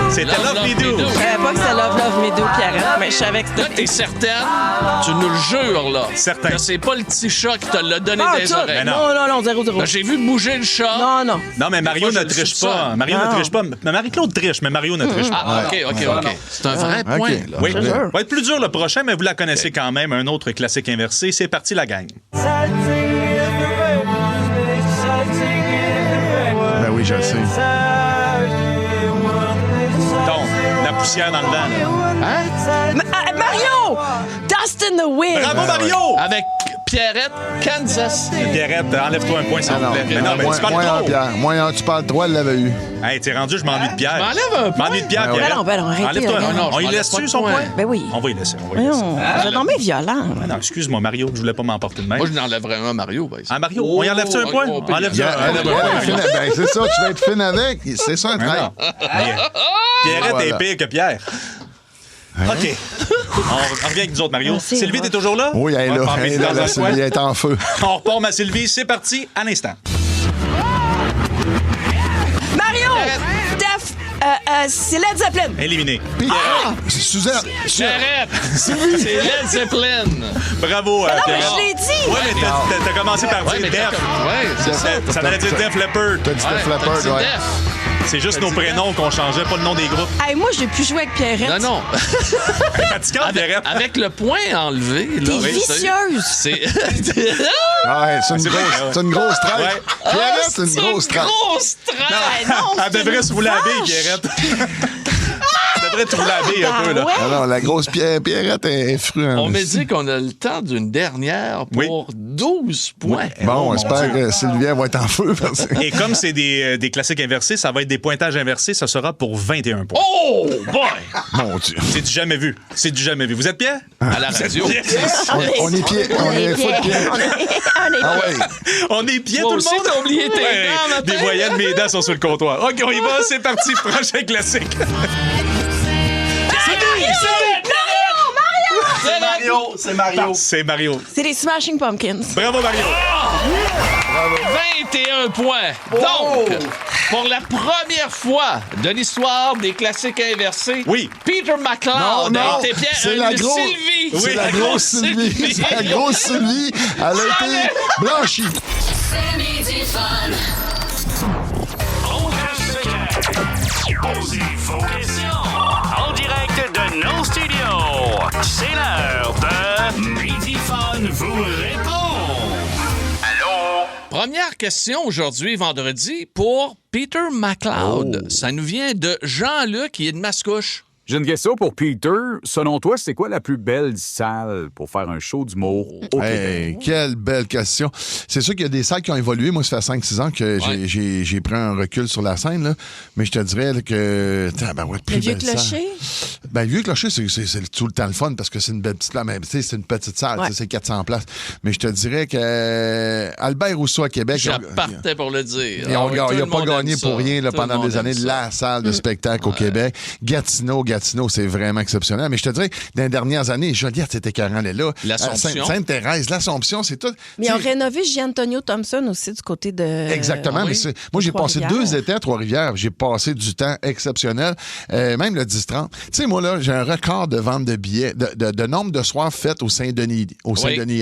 C'était Love Me Do. Je savais pas que c'était Love Me Do, Pierrette, mais je savais que Là, c'était... t'es certaine? Tu nous le jures, là. Certain. Que c'est pas le petit chat qui te l'a donné des ça. oreilles. Non, 0. Là, j'ai vu bouger le chat. Non. Non, mais Mario Des fois, ne je le triche soupçonne. pas. Mario ne triche pas. Mais Marie-Claude triche, mais Mario ne triche pas. Ah, OK. C'est un vrai point, là. Oui, va être plus dur le prochain, mais vous la connaissez quand même. Un autre classique inversé. C'est parti, la gang. Ben oui, je le sais. Donc, la poussière dans le vent. Là. Mario! Dust in the Wind. Bravo, Mario! Avec Pierrette, Kansas. Pierrette, enlève-toi un point, s'il vous plaît. Mais non, mais tu parles moins un, trop. Pierre. Moins un, tu parles trop, elle l'avait eu. Hey, t'es rendu, je m'ennuie de Pierre. M'enlève un point. M'ennuie de Pierre, Ben oui. Pierrette. Ben non, arrêtez, Enlève-toi là. un. Non, On y je laisse-tu m'enlève son pas de point? point. Ben oui. On va y laisser. Non, c'est non mais violent. Ah non, excuse-moi, Mario, je voulais pas m'emporter de même. Moi, je n'enlèverais un Mario. Ben, Ah, Mario, on y enlève-tu un point? Enlève-tu un point. Ben, c'est ça, tu vas être fine avec. C'est ça, un Non, trait. non. Pierrette Voilà. est pire que Pierre. OK. On revient avec nous autres, Mario. Merci, Sylvie, t'es toujours là? Oui, elle est On va là. faire Elle est mes là, dans la un coin. Sylvie est en feu. On repart, ma Sylvie. C'est parti, à l'instant. Mario! C'est Led Zeppelin. Éliminé. Suzanne. Pierrette! C'est Led Zeppelin. Bravo, Non, mais Pierrette. je l'ai dit. Ouais, mais t'as commencé par Ouais, dire mais Def. ouais, c'est ça. Ça allait dire Def Leppard. T'as dit Ouais, le flapper, t'as dit ouais. Def. C'est juste nos prénoms qu'on changeait, pas le nom des groupes. Hey, moi, je vais plus jouer avec Pierrette. Non. Fatigante, Pierrette. Avec le point enlevé, là. T'es vicieuse. C'est. Ouais, c'est une grosse traite. Ouais. Pierrette, c'est une grosse traite. Grosse traite. Elle devrait se rouler la bille, Pierrette. Elle devrait te rouler la bille un peu, là. Ah non, la grosse Pierrette est fruante. On me dit qu'on a le temps d'une dernière pour 12 points. Bon, on espère que Sylvia va être en feu. Parce que... Et comme c'est des classiques inversés, ça va être des pointages inversés, ça sera pour 21 points. Oh, boy! Mon Dieu. C'est du jamais vu. C'est du jamais vu. Vous êtes Pierre? À la radio. On est pieds. On est full pieds. Ah ouais. On est pieds, Toi tout le aussi, monde? t'as oublié tes dents, matin? Des voyelles, mes dents sont sur le comptoir. OK, on y va. C'est parti. Prochain classique. C'est Mario. C'est Mario. C'est les Smashing Pumpkins. Bravo, Mario. 21 points. Donc, pour la première fois de l'histoire des classiques inversés, Oui. Peter McLeod Non, a été Pierre, c'est la grosse Sylvie. C'est la grosse Sylvie. C'est la grosse Sylvie. Elle a été blanchie. C'est midi fun. Posez vos questions en direct de nos studios. C'est l'heure de Midi Fun vous répond. Allô? Première question aujourd'hui, vendredi, pour Peter McLeod. Ça nous vient de Jean-Luc, qui est de Mascouche. J'ai une question pour Peter. Selon toi, c'est quoi la plus belle salle pour faire un show d'humour au Québec? Hey, quelle belle question. C'est sûr qu'il y a des salles qui ont évolué. Moi, ça fait 5-6 ans que j'ai pris un recul sur la scène, là. Mais je te dirais là, que... Le Vieux Clocher? Ben, le Vieux Clocher, c'est tout le temps le fun parce que c'est une belle petite salle. Mais, c'est une petite salle, c'est 400 places. Mais je te dirais que Albert Rousseau à Québec... Je partais pour le dire. Il n'a Tout le pas monde gagné aime pour ça. rien là, Tout le pendant monde des années aime ça. la salle de spectacle au Québec. Gatineau Gatineau, c'est vraiment exceptionnel. Mais je te dirais, dans les dernières années, Joliette, c'était écœurant, elle est là. L'Assomption. Sainte-Thérèse, l'Assomption, c'est tout. Mais ils ont rénové J-Antonio Thompson aussi du côté de... Exactement. Ah, mais oui. moi, j'ai passé Trois-Rivières. 2 étés à Trois-Rivières. J'ai passé du temps exceptionnel. Même le 10-30. Tu sais, moi, là, j'ai un record de vente de billets, de nombre de soirs faits au Saint-Denis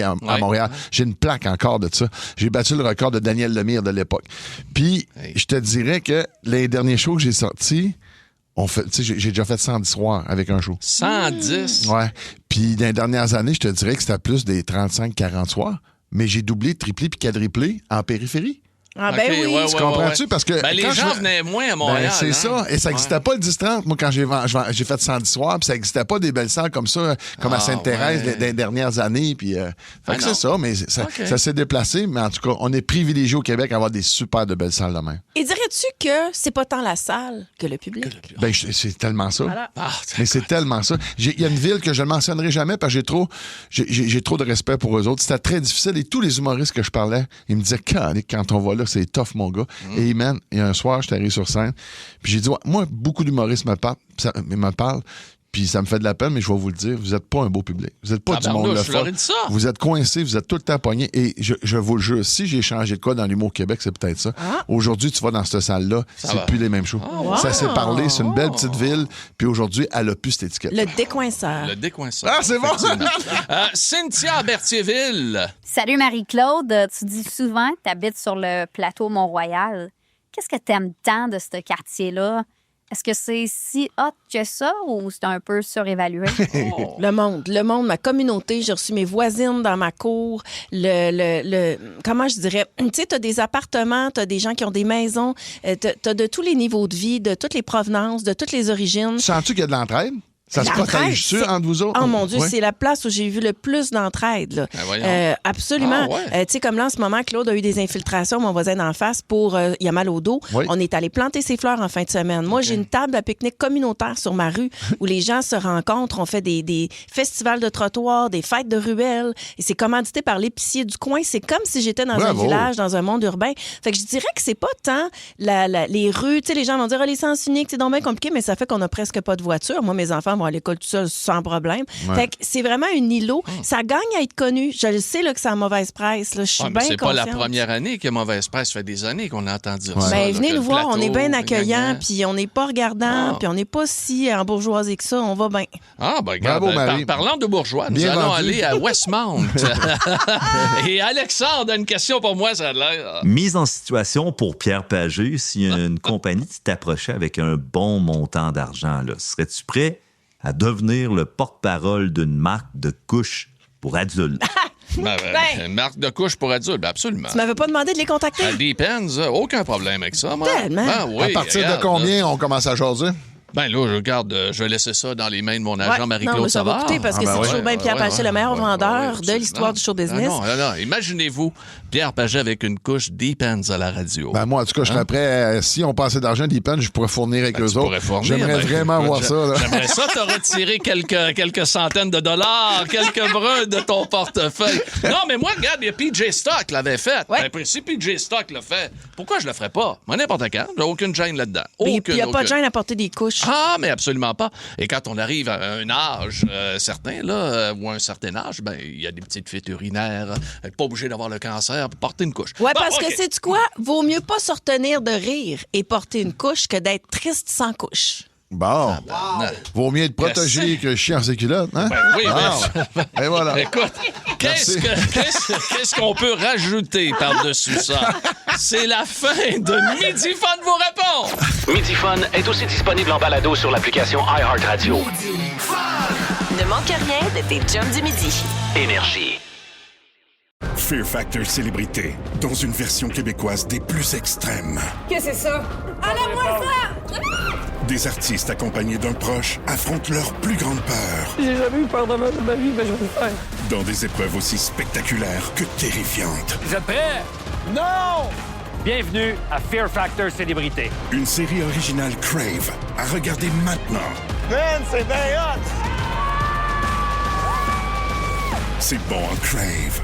à Montréal. J'ai une plaque encore de ça. J'ai battu le record de Daniel Lemire de l'époque. Puis, je te dirais que les derniers shows que j'ai sortis, j'ai déjà fait 110 soirs avec un show. 110? Ouais. Puis, dans les dernières années, je te dirais que c'était plus des 35-40 soirs. Mais j'ai doublé, triplé puis quadruplé en périphérie. Ah, ben OK, oui. ouais, Tu comprends-tu? ouais. Parce que les gens venaient moins à Montréal. C'est ça. Et ça n'existait pas le 10-30. Moi, quand j'ai fait 110 soirs, puis ça n'existait pas des belles salles comme ça, comme à Sainte-Thérèse dans les dernières années. Puis, fait que c'est ça, mais ça s'est déplacé. Mais en tout cas, on est privilégié au Québec à avoir des super de belles salles de même. Et dirais-tu que c'est pas tant la salle que le public? Ben, c'est tellement ça. Voilà. Mais c'est tellement ça. Il y a une ville que je ne mentionnerai jamais parce que j'ai trop de respect pour eux autres. C'était très difficile. Et tous les humoristes que je parlais, ils me disaient, quand on va là, c'est tough, mon gars. Et man, il y a un soir, j'étais arrivé sur scène, puis j'ai dit, moi, beaucoup d'humoristes me parlent, puis ça me fait de la peine, mais je vais vous le dire, vous n'êtes pas un beau public. Vous n'êtes pas du monde le fun. Vous êtes coincés, vous êtes tout le temps pognés. Et je vous le jure, si j'ai changé de quoi dans l'humour Québec, c'est peut-être ça. Aujourd'hui, tu vas dans cette salle-là, c'est plus les mêmes shows. Ça s'est parlé, c'est une belle petite ville, puis aujourd'hui, elle n'a plus cette étiquette. Le décoinceur. Le décoinceur. Ah, c'est bon! Cynthia Berthierville. Salut Marie-Claude, tu dis souvent que tu habites sur le plateau Mont-Royal. Qu'est-ce que tu aimes tant de ce quartier-là? Est-ce que c'est si hot que ça ou c'est un peu surévalué? Le monde, ma communauté. J'ai reçu mes voisines dans ma cour. Comment je dirais? Tu sais, t'as des appartements, t'as des gens qui ont des maisons, t'as de tous les niveaux de vie, de toutes les provenances, de toutes les origines. Sens-tu qu'il y a de l'entraide? Ça se protège-tu entre vous autres? Oh mon Dieu, Oui. c'est la place où j'ai vu le plus d'entraide. Là. Absolument. Ah, ouais. Tu sais, comme là, en ce moment, Claude a eu des infiltrations, mon voisin d'en face, il a mal au dos. Oui. On est allé planter ses fleurs en fin de semaine. Moi, j'ai une table à pique-nique communautaire sur ma rue où les gens se rencontrent. On fait des festivals de trottoirs, des fêtes de ruelles. Et c'est commandité par l'épicier du coin. C'est comme si j'étais dans Bravo. un village, dans un monde urbain. Fait que je dirais que c'est pas tant les rues. Tu sais, les gens vont dire, les sens uniques, c'est donc bien compliqué, mais ça fait qu'on a presque pas de voiture. Moi, mes enfants vont à l'école tout seuls sans problème. Ouais. Fait que c'est vraiment un îlot. Ça gagne à être connu. Je le sais là, que c'est à mauvaise presse. Là. Je suis Ah, mais bien c'est pas la consciente. première année que Mauvaise Presse. Ça fait des années qu'on entend dire ça. Ben, là, venez que nous le voir, on est bien plateau, accueillant, gagnant. puis on n'est pas regardant, puis on n'est pas si embourgeoisé que ça, on va bien. Ah, ben regarde, Bravo, Marie. parlant de bourgeois, nous Bien allons vendu. aller à Westmount. Et Alexandre a une question pour moi, ça a l'air. Mise en situation pour Pierre Pagé, si une compagnie t'approchait avec un bon montant d'argent, là, serais-tu prêt à devenir le porte-parole d'une marque de couches pour adultes? Une marque de couche pour adultes, ben absolument. Tu m'avais pas demandé de les contacter? Ça dépend, aucun problème avec ça, moi. Tellement. Ben oui, À partir regarde, de combien on commence à jaser? Ben là, je regarde, je vais laisser ça dans les mains de mon agent Ouais. Marie-Claude Non, mais ça va Savard. coûter parce que c'est toujours bien Pierre Pagé, le meilleur vendeur de l'histoire du show business. Non. Imaginez-vous Pierre Pagé avec une couche Depends à la radio. Ben moi, en tout cas, je serais prêt. Si on passait d'argent d'Ipen, je pourrais fournir avec eux autres. J'aimerais vraiment voir ça. Là. J'aimerais ça te retirer quelques centaines de dollars, quelques bruns de ton portefeuille. Non, mais moi, regarde, il y a PJ Stock l'avait fait. Ouais. Ben, si PJ Stock l'a fait, pourquoi je le ferais pas? Moi, n'importe quand. J'ai aucune gêne là-dedans. Il n'y a pas de aucune. gêne à porter des couches. Ah, mais absolument pas. Et quand on arrive à un âge certain, là, ou à un certain âge, ben il y a des petites fuites urinaires. Pas obligé d'avoir le cancer pour porter une couche. Ouais, Bon, parce OK. que sais-tu quoi? Vaut mieux pas se retenir de rire et porter une couche que d'être triste sans couche. Bon. Non. Vaut mieux être protégé que chier en ses culottes, hein? Ben oui, Et voilà. Écoute, qu'est-ce qu'on peut rajouter par-dessus ça? C'est la fin de Midi Fun vous répond! Midi Fun est aussi disponible en balado sur l'application iHeartRadio. Ne manque rien de tes chums du midi. Énergie. Fear Factor Célébrité, dans une version québécoise des plus extrêmes. Qu'est-ce que c'est ça? Enlève-moi ça! Des artistes accompagnés d'un proche affrontent leur plus grande peur J'ai jamais eu peur de ma vie, mais je vais le faire. dans des épreuves aussi spectaculaires que terrifiantes. Vous êtes prêts? Non! Bienvenue à Fear Factor Célébrité. Une série originale Crave à regarder maintenant. Man, c'est bien hot! C'est bon en Crave.